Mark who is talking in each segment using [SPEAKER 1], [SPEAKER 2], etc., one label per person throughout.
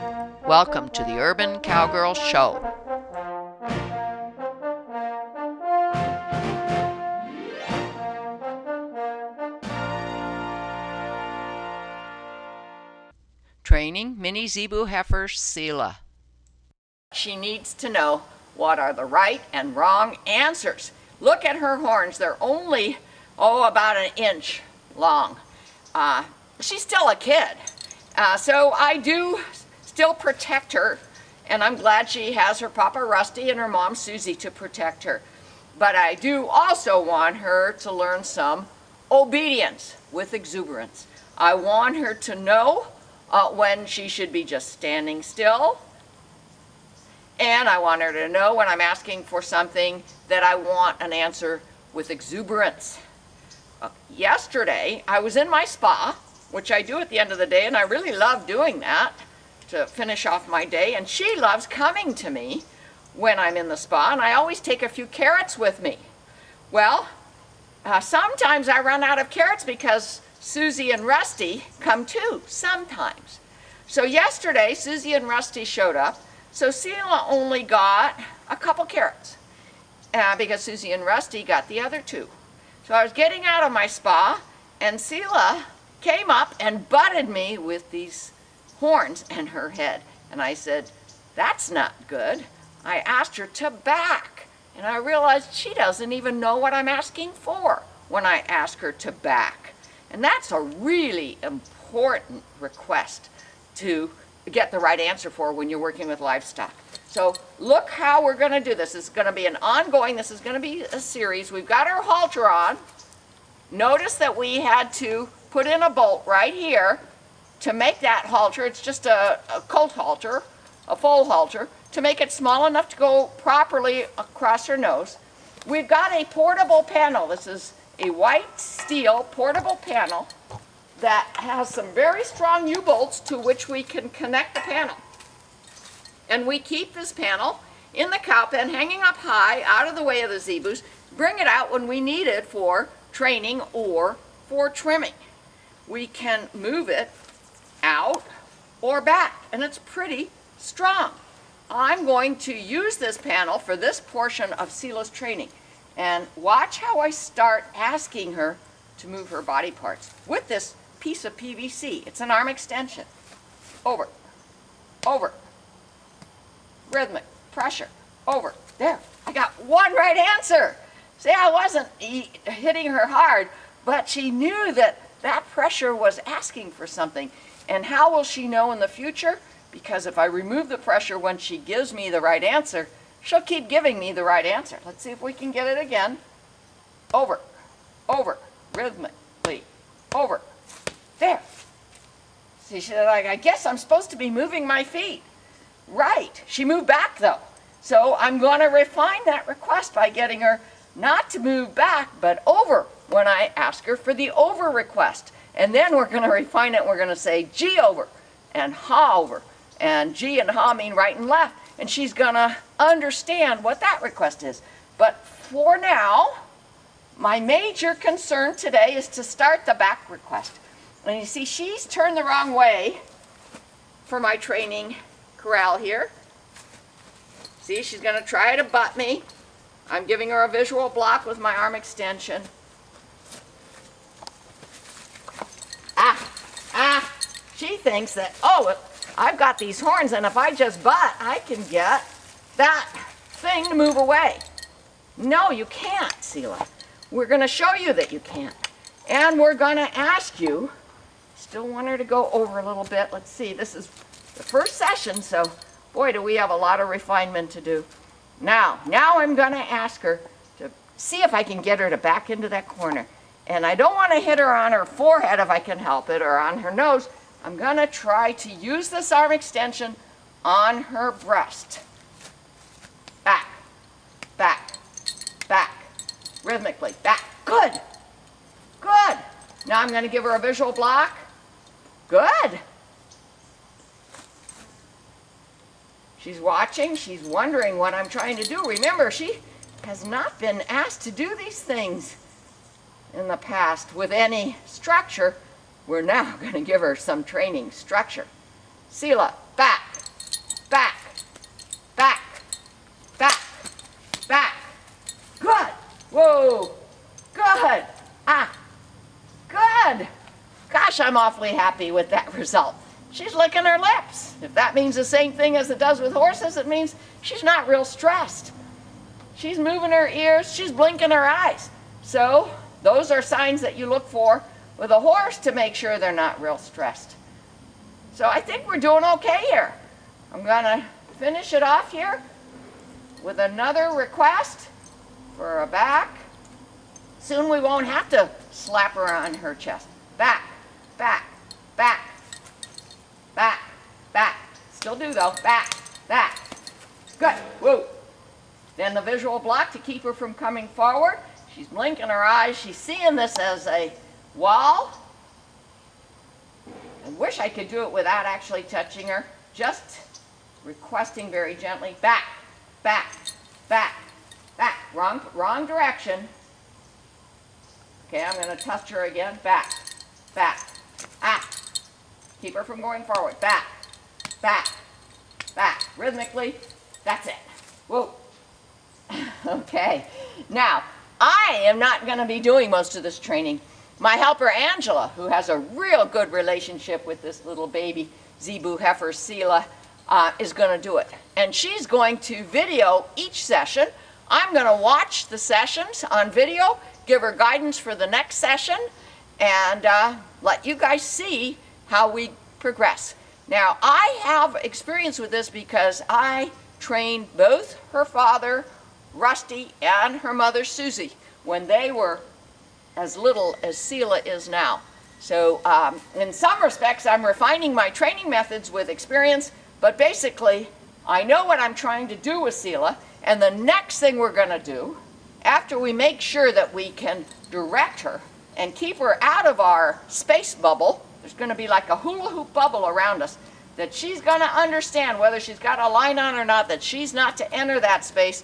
[SPEAKER 1] Welcome to the Urban Cowgirl Show. Training mini Zebu heifer Seela. She needs to know what are the right and wrong answers. Look at her horns. They're only, about an inch long. She's still a kid. So I do still protect her, and I'm glad she has her Papa Rusty and her Mom Susie to protect her. But I do also want her to learn some obedience with exuberance. I want her to know when she should be just standing still, and I want her to know when I'm asking for something that I want an answer with exuberance. Yesterday, I was in my spa, which I do at the end of the day, and I really love doing that to finish off my day, and she loves coming to me when I'm in the spa, and I always take a few carrots with me. Well, sometimes I run out of carrots because Susie and Rusty come too, sometimes. So yesterday, Susie and Rusty showed up, so Seela only got a couple carrots because Susie and Rusty got the other two. So I was getting out of my spa, and Seela came up and butted me with these horns in her head. And I said, that's not good. I asked her to back, and I realized she doesn't even know what I'm asking for when I ask her to back. And that's a really important request to get the right answer for when you're working with livestock. So look how we're going to do this. It's going to be an ongoing, this is going to be a series. We've got our halter on. Notice that we had to put in a bolt right here to make that halter. It's just a colt halter, a foal halter, to make it small enough to go properly across her nose. We've got a portable panel. This is a white steel portable panel that has some very strong U-bolts to which we can connect the panel. And we keep this panel in the cow pen hanging up high out of the way of the zebus, bring it out when we need it for training or for trimming. We can move it out or back, and it's pretty strong. I'm going to use this panel for this portion of Seela's training, and watch how I start asking her to move her body parts with this piece of PVC. It's an arm extension. Over, over, rhythmic, pressure, over, there. I got one right answer. See, I wasn't hitting her hard, but she knew that that pressure was asking for something. And how will she know in the future? Because if I remove the pressure when she gives me the right answer, she'll keep giving me the right answer. Let's see if we can get it again. Over, over, rhythmically, over, there. See, she said, I guess I'm supposed to be moving my feet. Right, she moved back though. So I'm going to refine that request by getting her not to move back, but over when I ask her for the over request. And then we're going to refine it. We're going to say G over and ha over. And G and ha mean right and left. And she's going to understand what that request is. But for now, my major concern today is to start the back request. And you see, she's turned the wrong way for my training corral here. See, she's going to try to butt me. I'm giving her a visual block with my arm extension. She thinks that, I've got these horns, and if I just butt, I can get that thing to move away. No, you can't, Seela. We're going to show you that you can't. And we're going to ask you, still want her to go over a little bit. Let's see, this is the first session, so boy, do we have a lot of refinement to do. Now I'm going to ask her to see if I can get her to back into that corner. And I don't want to hit her on her forehead if I can help it, or on her nose. I'm going to try to use this arm extension on her breast. Back, back, back, rhythmically, back. Good, good. Now I'm going to give her a visual block. Good. She's watching, she's wondering what I'm trying to do. Remember, she has not been asked to do these things in the past with any structure. We're now going to give her some training structure. Seela, back, I'm awfully happy with that result. She's licking her lips. If that means the same thing as it does with horses, it means she's not real stressed. She's moving her ears, she's blinking her eyes. So those are signs that you look for with a horse to make sure they're not real stressed. So I think we're doing okay here. I'm gonna finish it off here with another request for a back. Soon we won't have to slap her on her chest. Back, back, back, back, back. Still do though, back, back. Good, woo. Then the visual block to keep her from coming forward. She's blinking her eyes. She's seeing this as a wall. I wish I could do it without actually touching her. Just requesting very gently, back, back, back, back. Wrong direction. Okay, I'm going to touch her again. Back, back, ah. Keep her from going forward. Back, back, back. Rhythmically. That's it. Whoa. Okay. Now, I am not going to be doing most of this training. My helper, Angela, who has a real good relationship with this little baby Zebu heifer, Seela, is going to do it. And she's going to video each session. I'm going to watch the sessions on video, give her guidance for the next session, and let you guys see how we progress. Now, I have experience with this because I trained both her father, Rusty, and her mother, Susie, when they were as little as Seela is now. So in some respects, I'm refining my training methods with experience, but basically, I know what I'm trying to do with Seela, and the next thing we're going to do, after we make sure that we can direct her and keep her out of our space bubble, there's going to be like a hula hoop bubble around us, that she's going to understand whether she's got a line on or not, that she's not to enter that space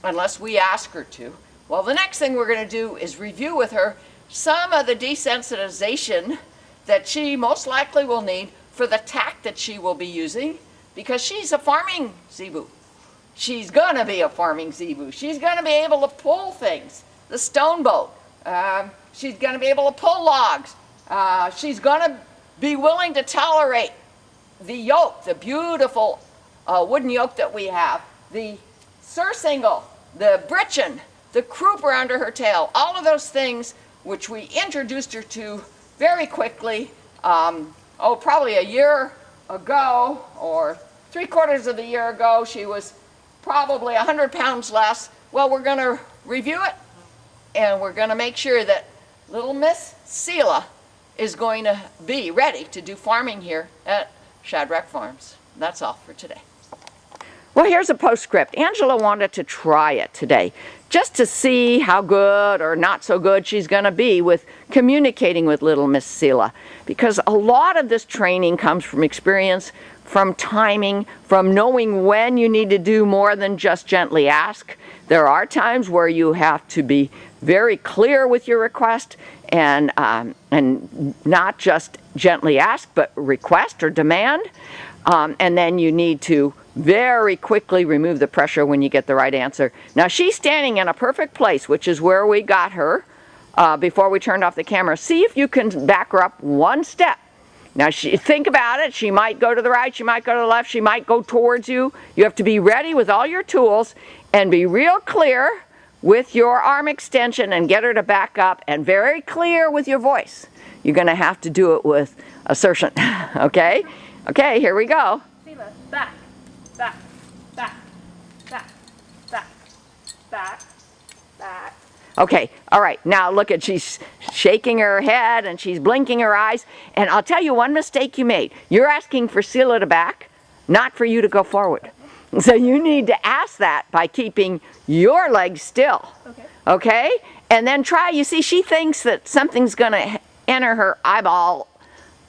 [SPEAKER 1] unless we ask her to. Well, the next thing we're going to do is review with her some of the desensitization that she most likely will need for the tack that she will be using, because she's a farming Zebu. She's going to be a farming Zebu. She's going to be able to pull things, the stone boat. She's going to be able to pull logs. She's going to be willing to tolerate the yoke, the beautiful wooden yoke that we have, the surcingle, the britchin, the crooper under her tail, all of those things which we introduced her to very quickly, probably a year ago or 3/4 of a year ago. She was probably 100 pounds less. Well, we're going to review it, and we're going to make sure that little Miss Seela is going to be ready to do farming here at Shadrach Farms. That's all for today. Well, here's a postscript. Angela wanted to try it today, just to see how good or not so good she's going to be with communicating with little Miss Seela, because a lot of this training comes from experience, from timing, from knowing when you need to do more than just gently ask. There are times where you have to be very clear with your request and not just gently ask, but request or demand. And then you need to very quickly remove the pressure when you get the right answer. Now, she's standing in a perfect place, which is where we got her before we turned off the camera. See if you can back her up one step. Now, think about it. She might go to the right, she might go to the left, she might go towards you. You have to be ready with all your tools and be real clear with your arm extension and get her to back up, and very clear with your voice. You're going to have to do it with assertion, okay? Okay, here we go.
[SPEAKER 2] Seela, back, back, back, back, back, back, back.
[SPEAKER 1] Okay, all right, now look at, she's shaking her head and she's blinking her eyes. And I'll tell you one mistake you made. You're asking for Seela to back, not for you to go forward. So you need to ask that by keeping your legs still.
[SPEAKER 2] Okay.
[SPEAKER 1] Okay? And then try, you see, she thinks that something's going to enter her eyeball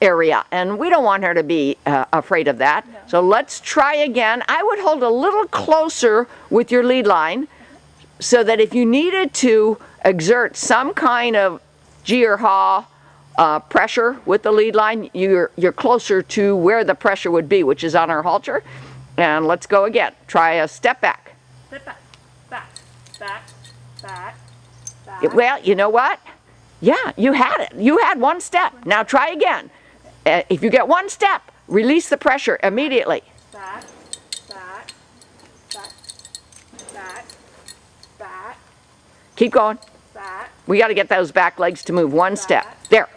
[SPEAKER 1] area, and we don't want her to be afraid of that. No. So let's try again. I would hold a little closer with your lead line, so that if you needed to exert some kind of G or haw pressure with the lead line, you're closer to where the pressure would be, which is on our halter. And let's go again. Try a step back.
[SPEAKER 2] Step back, back, back, back, back.
[SPEAKER 1] Well, you know what? Yeah, you had it. You had one step. Now try again. If you get one step, release the pressure immediately.
[SPEAKER 2] Back, back, back, back, back,
[SPEAKER 1] Keep going.
[SPEAKER 2] back.
[SPEAKER 1] We got to get those back legs to move one step. There.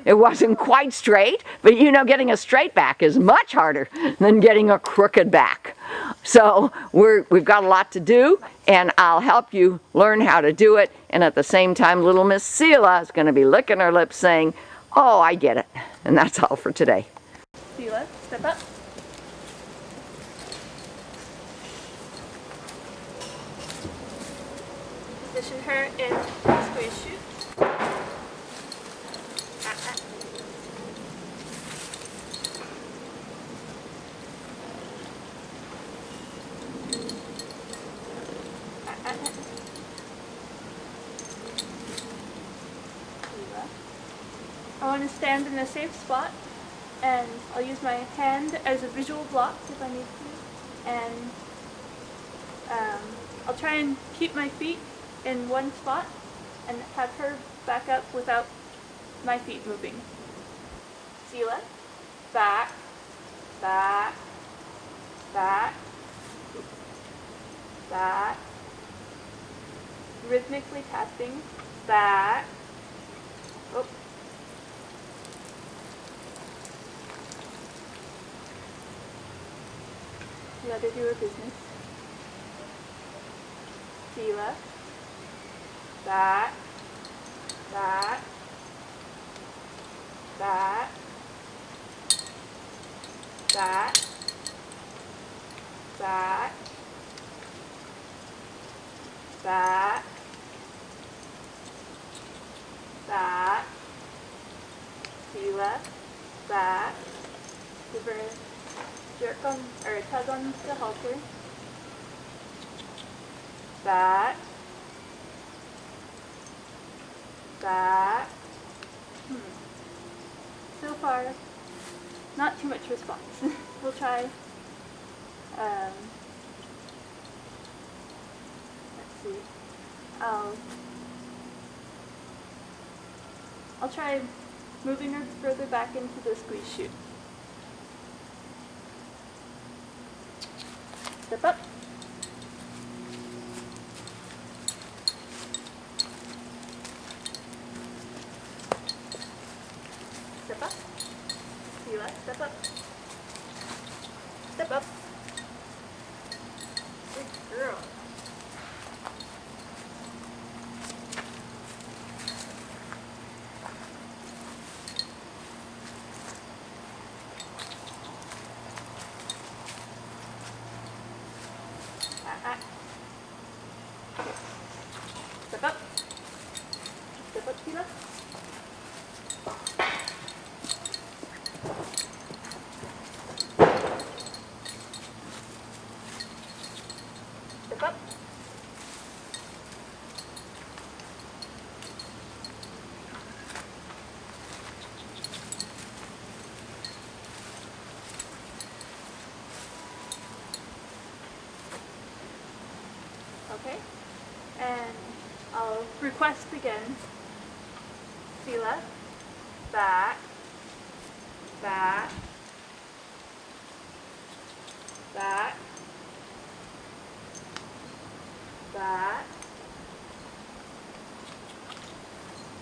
[SPEAKER 1] It wasn't quite straight, but you know, getting a straight back is much harder than getting a crooked back. So we've got a lot to do, and I'll help you learn how to do it. And at the same time, little Miss Seela is going to be licking her lips saying, "Oh, I get it." And that's all for today.
[SPEAKER 2] Seela, step up. Position her in squeeze shoot. I want to stand in a safe spot, and I'll use my hand as a visual block if I need to, and I'll try and keep my feet in one spot and have her back up without my feet moving. Seela, back, back, back, back, rhythmically tapping, back, oh. Let her do her business. Seela, back, back, back, back, back, back, back, Seela, back, give her a jerk on, or a tug on the halter, back, back, so far, not too much response. We'll try, let's see, I'll try moving her further back into the squeeze chute. Step up. Step up. Seela, step up. Step up. Good girl. Step up. Step up, Seela. Step up. Okay, and I'll request again. Seela, back, back, back, back,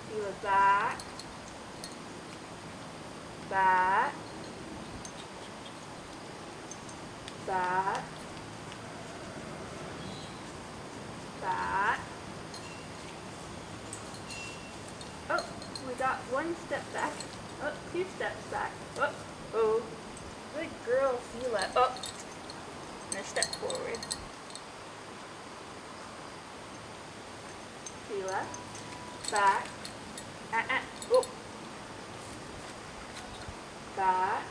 [SPEAKER 2] Seela, back, back, back, back. Oh, we got one step back. Oh, 2 steps back. Oh, oh. Good girl, Seela. Oh, and a step forward. Seela, back. Oh. Back.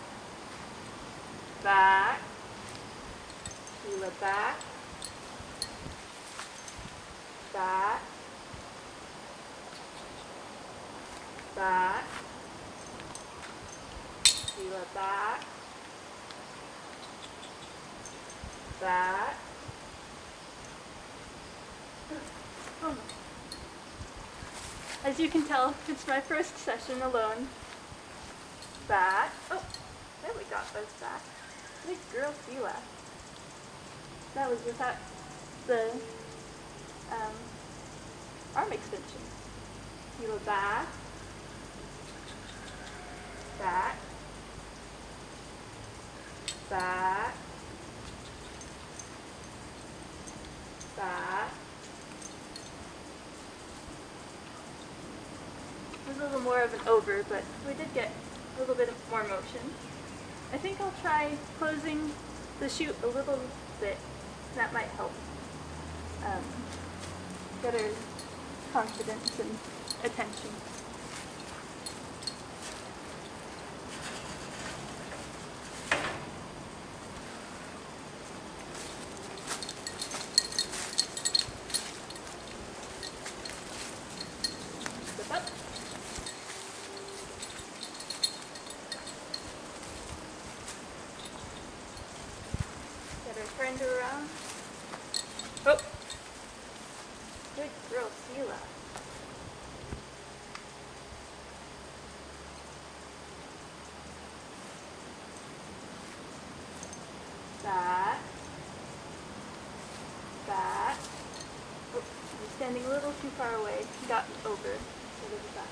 [SPEAKER 2] Back. Seela, back. Back. Back. Seela, back. Back. Oh. As you can tell, it's my first session alone. Back. Oh, there we got those back. Good girl, Seela. That was without the arm extension. Seela back. Back. Back. Back. It was a little more of an over, but we did get a little bit more motion. I think I'll try closing the chute a little bit. That might help get her confidence and attention. Step up. Get her turned around. Oh! Good girl, Seela. Back. Back. Oh, you're standing a little too far away. Got over. So there's a back.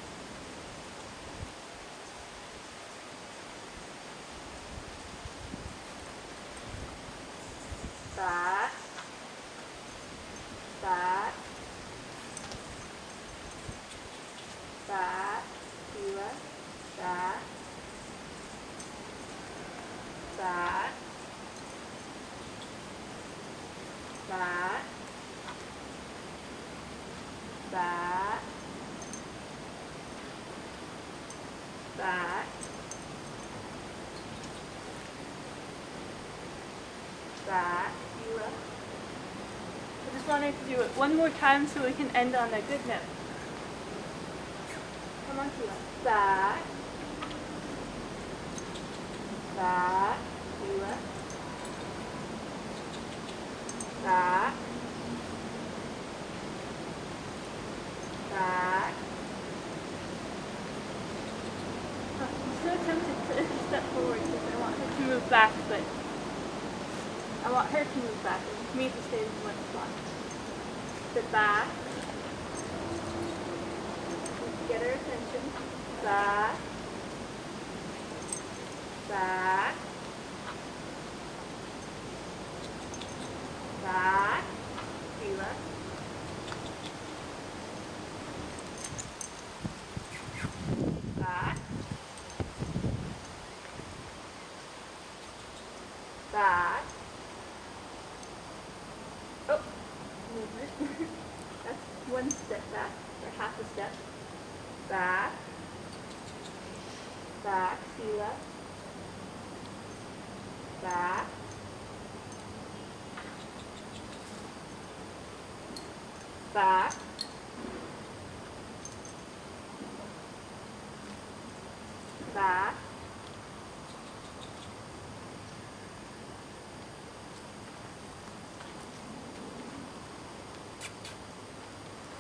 [SPEAKER 2] Back. Back. Back. Seela. Back. Back. Back. Back. Back. Back. Seela. I just wanted to do it one more time so we can end on a good note. Come on, Seela. Back. Back. Seela. Back. Back. I'm so tempted to step forward because I want her to move back, but I want her to move back and me to stay in one spot. Sit back. Get her attention. Back. Back. Back. Seela. Back. Back. Oh, movement. That's one step back, or half a step. Back. Back, Seela. Back. Back. Back.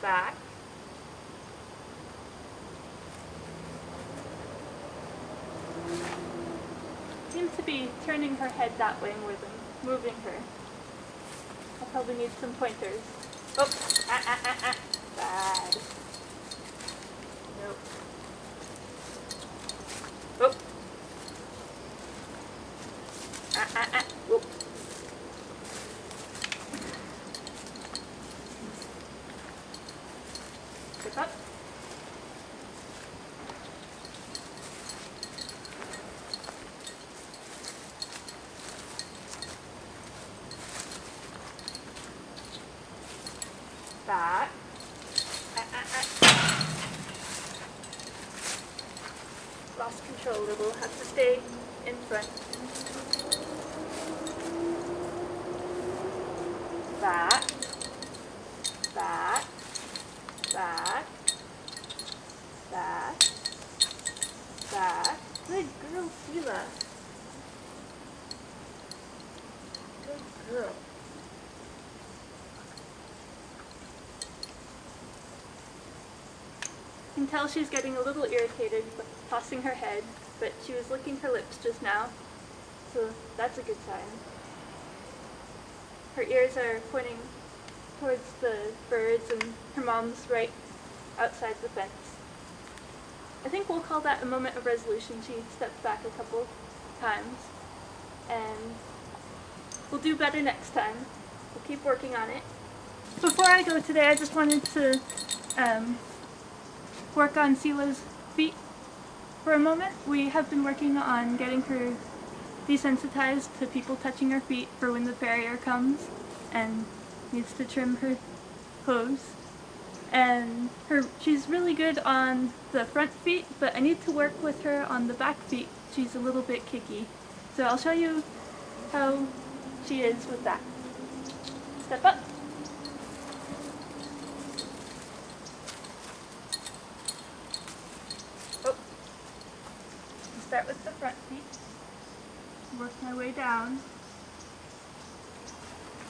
[SPEAKER 2] Back. Seems to be turning her head that way more than moving her. I'll probably need some pointers. Oh, bad. Nope. Oh. Whoop. Pick up. Back. Lost control, we'll have to stay in front. Back. Back. Back. Back. Back. Good girl, Seela. Good girl. You can tell she's getting a little irritated, but tossing her head. but she was licking her lips just now, so that's a good sign. Her ears are pointing towards the birds, and her mom's right outside the fence. I think we'll call that a moment of resolution. She stepped back a couple times, and we'll do better next time. We'll keep working on it. Before I go today, I just wanted to work on Seela's feet for a moment. We have been working on getting her desensitized to people touching her feet for when the farrier comes and needs to trim her hooves. And she's really good on the front feet, but I need to work with her on the back feet. She's a little bit kicky. So I'll show you how she is with that. Step up. Oh. Start with the front feet. Work my way down.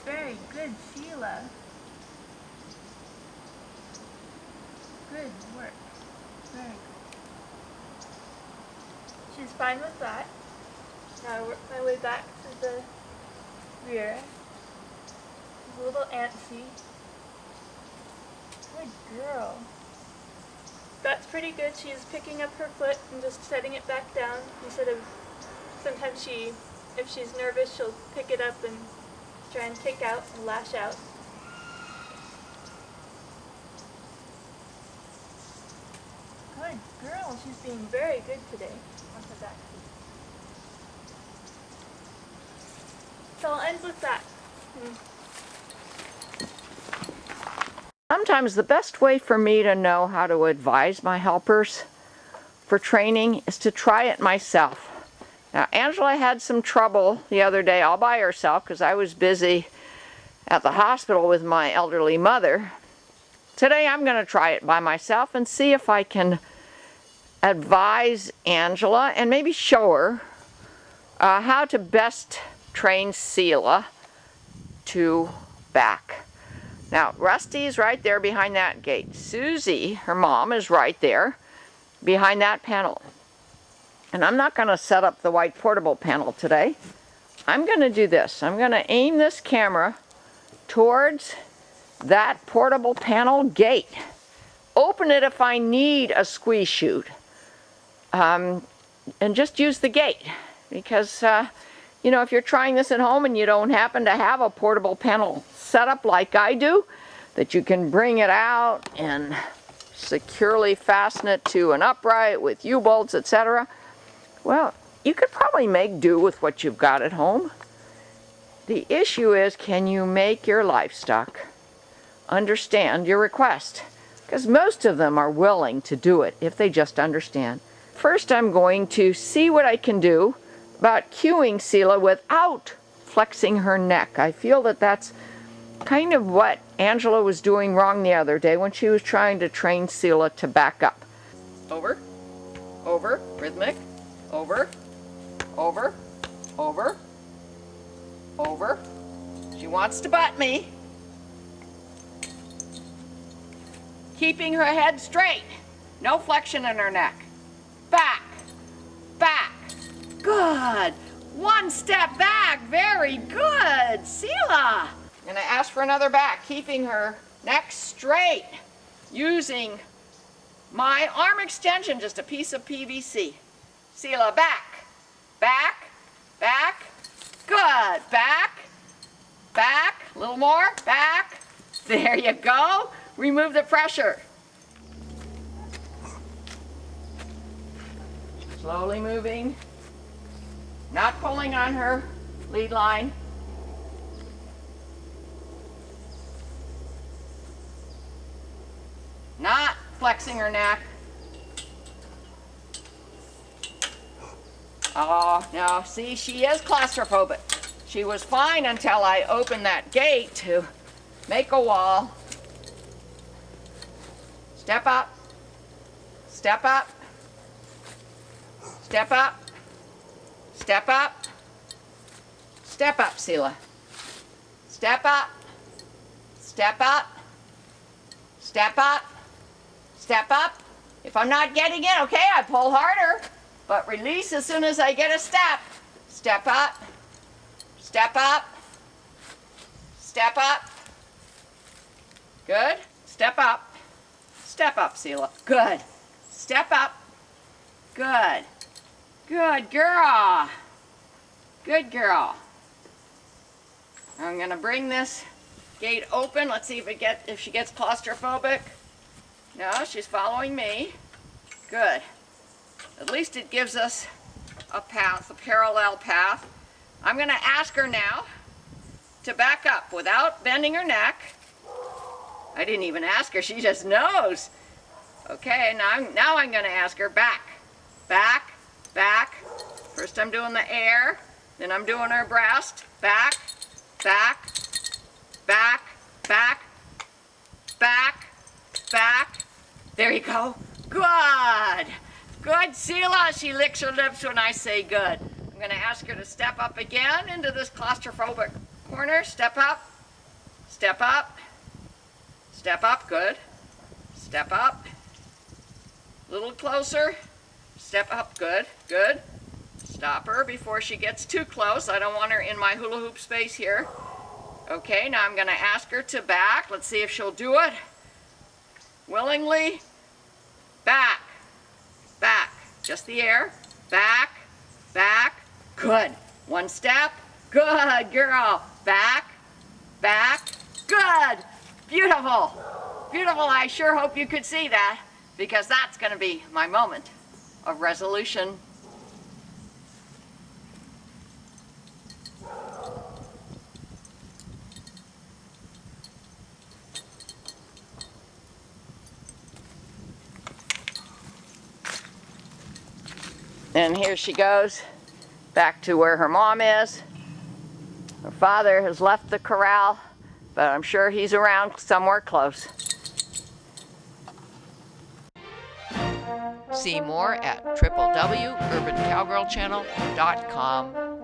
[SPEAKER 2] Very good, Seela. Good work. Very good. She's fine with that. Now I work my way back to the rear. She's a little antsy. Good girl. That's pretty good. She's picking up her foot and just setting it back down instead of, sometimes if she's nervous, she'll pick it up and try and kick out and lash out. Good girl. She's being very good today on her back feet. So I'll end with that.
[SPEAKER 1] Sometimes the best way for me to know how to advise my helpers for training is to try it myself. Now, Angela had some trouble the other day all by herself because I was busy at the hospital with my elderly mother. Today I'm going to try it by myself and see if I can advise Angela and maybe show her how to best train Seela to back. Now, Rusty's right there behind that gate. Susie, her mom, is right there behind that panel. And I'm not going to set up the white portable panel today. I'm going to do this. I'm going to aim this camera towards that portable panel gate. Open it if I need a squeeze chute. And just use the gate. Because, you know, if you're trying this at home and you don't happen to have a portable panel set up like I do, that you can bring it out and securely fasten it to an upright with U-bolts, etc., well, you could probably make do with what you've got at home. The issue is, can you make your livestock understand your request? Because most of them are willing to do it if they just understand. First, I'm going to see what I can do about cueing Seela without flexing her neck. I feel that that's kind of what Angela was doing wrong the other day when she was trying to train Seela to back up. Over, over, rhythmic, over, over, over, over. She wants to butt me. Keeping her head straight. No flexion in her neck. Back, back. Good. One step back. Very good. Seela. And I ask for another back, keeping her neck straight, using my arm extension, just a piece of PVC. Seela, back, back, back. Good. Back, back. A little more. Back. There you go. Remove the pressure. Slowly moving. Not pulling on her lead line. Not flexing her neck. Oh, no, see, she is claustrophobic. She was fine until I opened that gate to make a wall. Step up. Step up. Step up. Step up. Step up, Seela. Step up. Step up. Step up. Step up. If I'm not getting it, okay, I pull harder. but release as soon as I get a step. Step up, step up, step up. Good. Step up, Seela. Good. Step up. Good. Good girl. Good girl. I'm going to bring this gate open. Let's see if she gets claustrophobic. No, she's following me. Good. At least it gives us a path, a parallel path. I'm going to ask her now to back up without bending her neck. I didn't even ask her, she just knows. Okay, now I'm going to ask her back. Back, back. First I'm doing the air, then I'm doing her breast. Back, back, back, back, back, back. There you go. Good. Good, Seela. She licks her lips when I say good. I'm going to ask her to step up again into this claustrophobic corner. Step up. Step up. Step up. Good. Step up. A little closer. Step up. Good. Good. Stop her before she gets too close. I don't want her in my hula hoop space here. Okay, now I'm going to ask her to back. Let's see if she'll do it. Willingly. Back. Back. Just the air. Back. Back. Good. One step. Good girl. Back. Back. Good. Beautiful. Beautiful. I sure hope you could see that, because that's going to be my moment of resolution. And here she goes back to where her mom is. Her father has left the corral, but I'm sure he's around somewhere close. See more at www.urbancowgirlchannel.com.